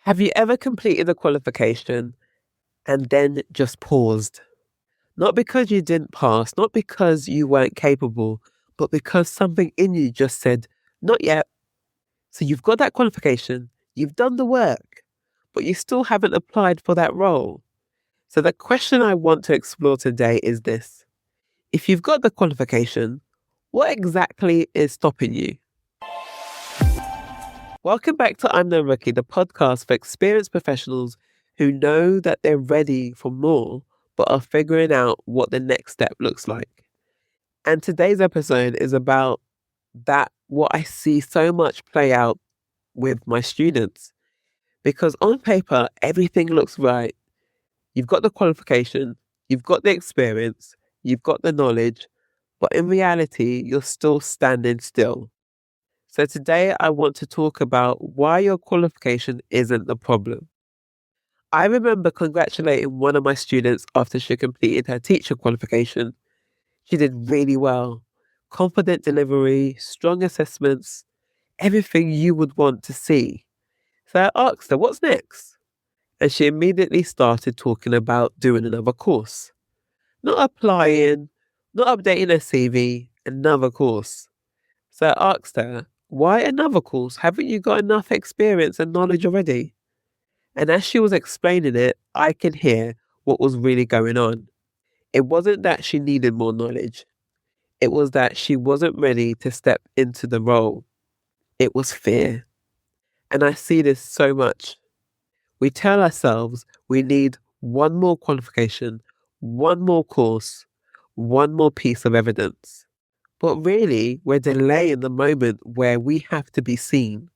Have you ever completed a qualification and then just paused? Not because you didn't pass, not because you weren't capable, but because something in you just said, not yet. So you've got that qualification, you've done the work, but you still haven't applied for that role. So the question I want to explore today is this. If you've got the qualification, what exactly is stopping you? Welcome back to I'm No Rookie, the podcast for experienced professionals who know that they're ready for more, but are figuring out what the next step looks like. And today's episode is about what I see so much play out with my students. Because on paper, everything looks right. You've got the qualification, you've got the experience, you've got the knowledge, but in reality, you're still standing still. So today I want to talk about why your qualification isn't the problem. I remember congratulating one of my students after she completed her teacher qualification. She did really well. Confident delivery, strong assessments, everything you would want to see. So I asked her, what's next? And she immediately started talking about doing another course. Not applying, not updating her CV, another course. So I asked her, why another course? Haven't you got enough experience and knowledge already? And as she was explaining it, I could hear what was really going on. It wasn't that she needed more knowledge. It was that she wasn't ready to step into the role. It was fear. And I see this so much. We tell ourselves we need one more qualification, one more course, one more piece of evidence. But really, we're delaying the moment where we have to be seen.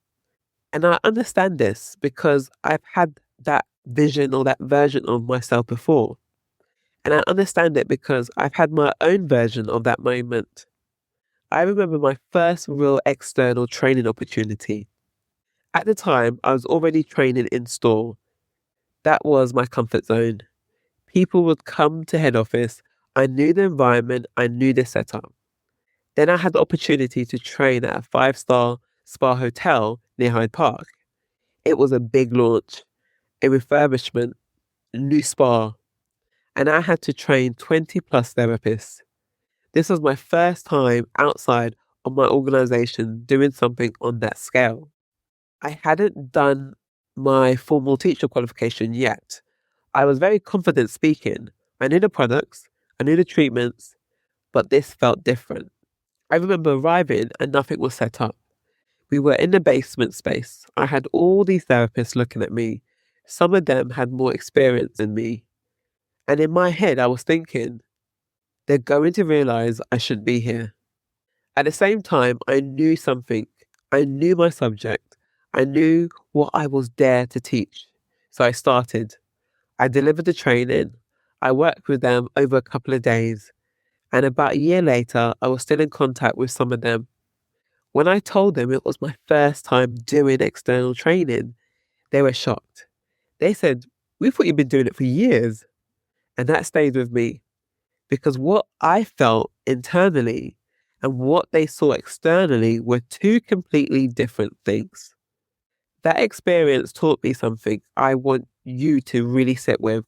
And I understand this because I've had that vision or that version of myself before. And I understand it because I've had my own version of that moment. I remember my first real external training opportunity. At the time, I was already training in store. That was my comfort zone. People would come to head office. I knew the environment, I knew the setup. Then I had the opportunity to train at a 5-star spa hotel near Hyde Park. It was a big launch, a refurbishment, a new spa, and I had to train 20 plus therapists. This was my first time outside of my organization doing something on that scale. I hadn't done my formal teacher qualification yet. I was very confident speaking. I knew the products, I knew the treatments, but this felt different. I remember arriving and nothing was set up. We were in the basement space. I had all these therapists looking at me. Some of them had more experience than me. And in my head, I was thinking, they're going to realize I shouldn't be here. At the same time, I knew something. I knew my subject. I knew what I was there to teach. So I started. I delivered the training. I worked with them over a couple of days. And about a year later, I was still in contact with some of them. When I told them it was my first time doing external training, they were shocked. They said, we thought you'd been doing it for years. And that stayed with me because what I felt internally and what they saw externally were two completely different things. That experience taught me something I want you to really sit with.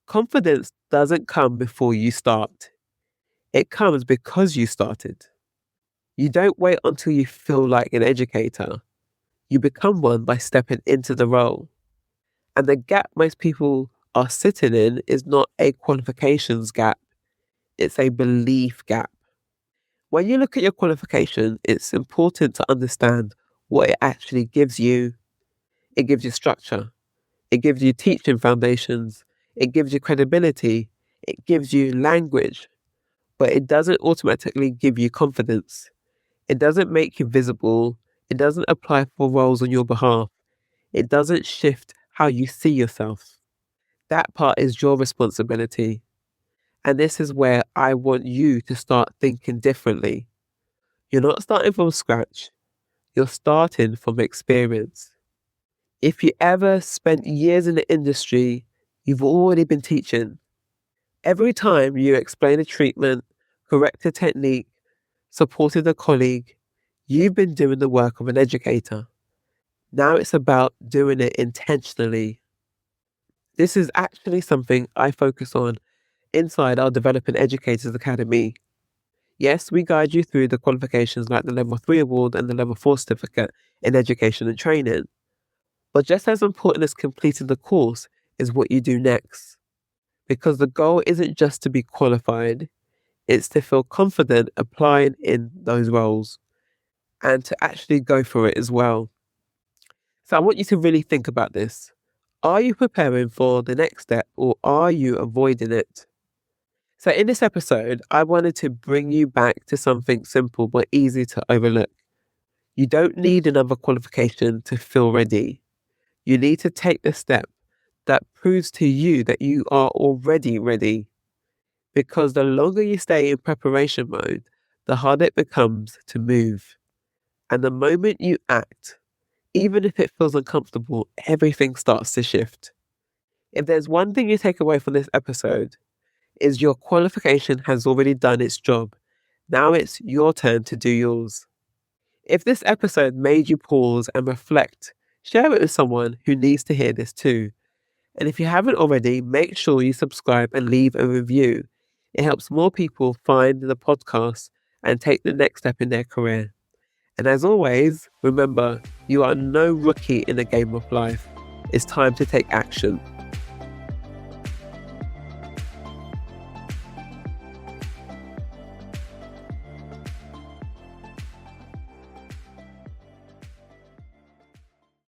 Confidence doesn't come before you start. It comes because you started. You don't wait until you feel like an educator. You become one by stepping into the role. And the gap most people are sitting in is not a qualifications gap, it's a belief gap. When you look at your qualification, it's important to understand what it actually gives you. It gives you structure, it gives you teaching foundations, it gives you credibility, it gives you language, but it doesn't automatically give you confidence. It doesn't make you visible. It doesn't apply for roles on your behalf. It doesn't shift how you see yourself. That part is your responsibility. And this is where I want you to start thinking differently. You're not starting from scratch. You're starting from experience. If you ever spent years in the industry, you've already been teaching. Every time you explain a treatment, correct a technique, supported a colleague, you've been doing the work of an educator. Now it's about doing it intentionally. This is actually something I focus on inside our Developing Educators Academy. Yes, we guide you through the qualifications like the Level 3 award and the Level 4 certificate in education and training. But just as important as completing the course is what you do next. Because the goal isn't just to be qualified, it's to feel confident applying in those roles and to actually go for it as well. So I want you to really think about this. Are you preparing for the next step or are you avoiding it? So in this episode, I wanted to bring you back to something simple but easy to overlook. You don't need another qualification to feel ready. You need to take the step that proves to you that you are already ready. Because the longer you stay in preparation mode, the harder it becomes to move. And the moment you act, even if it feels uncomfortable, everything starts to shift. If there's one thing you take away from this episode, is your qualification has already done its job. Now it's your turn to do yours. If this episode made you pause and reflect, share it with someone who needs to hear this too. And if you haven't already, make sure you subscribe and leave a review. It helps more people find the podcast and take the next step in their career. And as always, remember, you are no rookie in the game of life. It's time to take action.